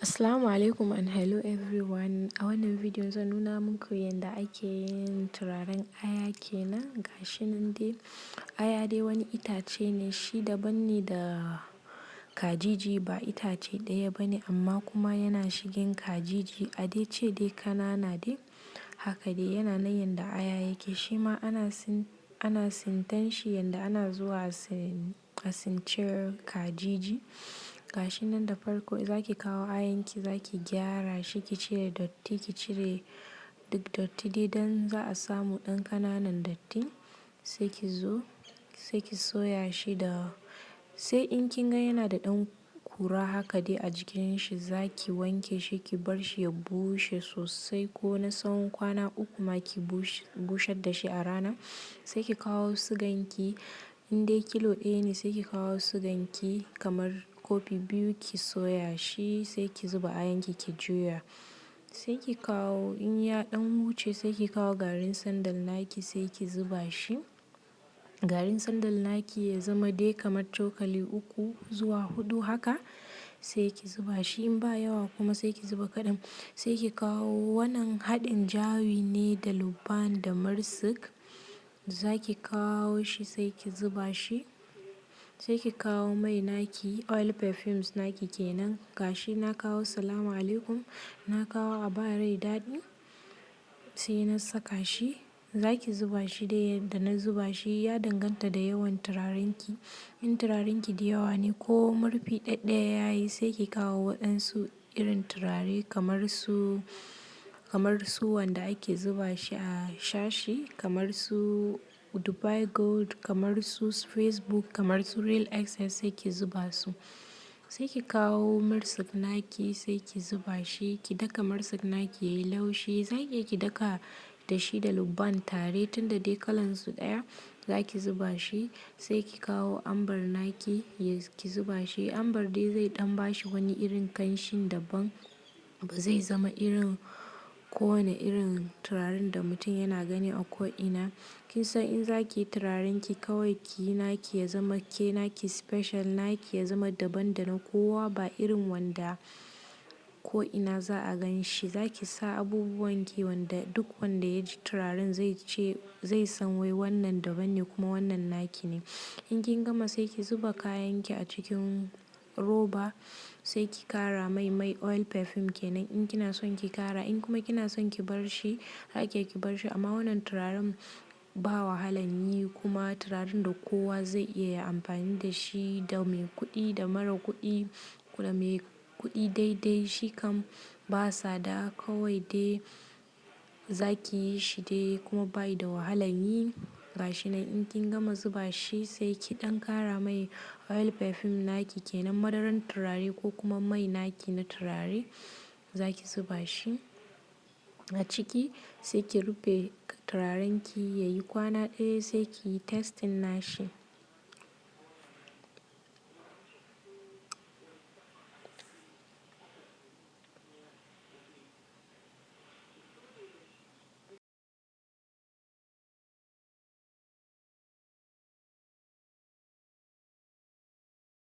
Assalamu alaikum and hello everyone. A wannan bidiyon zan nuna muku yadda ake yin turaren aya kenan. Gashi nan dai aya dai wani itace ne, shi daban ne da kajiji, ba itace ɗaya bane amma kuma yana shigen kajiji. A dai ce dai kanana dai haka dai yana nan yanda aya yake. Shi ma ana sintan shi yanda ana zuwa a since kajiji. Gashi nan da farko zaki kawo ayanki, zaki gyara shi, ki cire datti, ki cire duk datti dai dan za a samu ɗan ƙananan datti. Sai ki zo sai ki soya shi sai in kin ga yana da ɗan kura haka dai a jikin shi, zaki wanke shi ki bar shi ya bushe sosai ko na tsawon kwana 3 ma ki bushar da shi a rana. Sai ki kawo suganki, in dai kilo 1 ne sai ki kawo suganki kamar kofi 2 ki soya shi, sai ki zuba ayanki ki juya. Sai ki kawo, in ya ɗan wuce sai ki kawo garin sandal naki sai ki zuba shi. Garin sandal naki ya zama dai kamar cokali 3 zuwa 4 haka, sai ki zuba shi. In ba yawa kuma sai ki zuba kaɗan. Sai ki kawo wannan haɗin jawi ne da luban da mursik, zaki kawo shi sai ki zuba shi. Sai ki kawo mai naki, oil perfumes naki kenan. Gashi na kawo salamu alaikum, na kawo a ba rai daɗi, sai na saka shi. Zaki zuba shi dai yadda na zuba shi, ya danganta da yawan turarenki. In turarenki da yawa ne ko murfi ɗaɗɗaya yayi, sai ki kawo waɗansu irin turare kamar su wanda ake zuba shi a shashi, kamar su Dubai Gold, kamar su Facebook, kamar su Real Excess, sai ki zuba su. Sai ki kawo mursik naki sai ki zuba shi, ki daka mursik naki yayi laushi. Zaki ki daka da shi da luban tare tunda dai kalan su ɗaya. Zaki zuba shi sai ki kawo ambar naki ki zuba shi. Ambar dai zai ɗan bashi wani irin kanshin daban, ba zai zama irin kowane irin turaren da mutum yana gani a ko'ina. Kin san in zaki yi turarenki kawai ki yi naki ya zama ke naki special, naki ya zama daban da na kowa, ba irin wanda ko'ina za a gan shi. Zaki sa abubuwan ki wanda duk wanda ya ji turaren zai san wai wannan daban ne kuma wannan naki ne. In kin gama sai ki zuba kayanki a cikin roba, sai ki kara mai oil perfume kenan in kina son ki kara. In kuma kina son ki bar shi haka ki bar shi, amma wannan turaren ba wahalan yi kuma turaren da kowa zai iya amfani da shi, da mai kuɗi da mara kuɗi, da mai kuɗi daidai. Shi kam ba tsada, kawai dai zaki yi shi dai kuma bai da wahalan yi. Gashi nan in kin gama zuba shi sai ki ɗan kara mai oil perfume naki kenan, madaran turare ko kuma mai naki na turare. Zaki zuba shi a ciki sai ki rufe turarenki yayi kwana ɗaya sai ki yi testing nashi.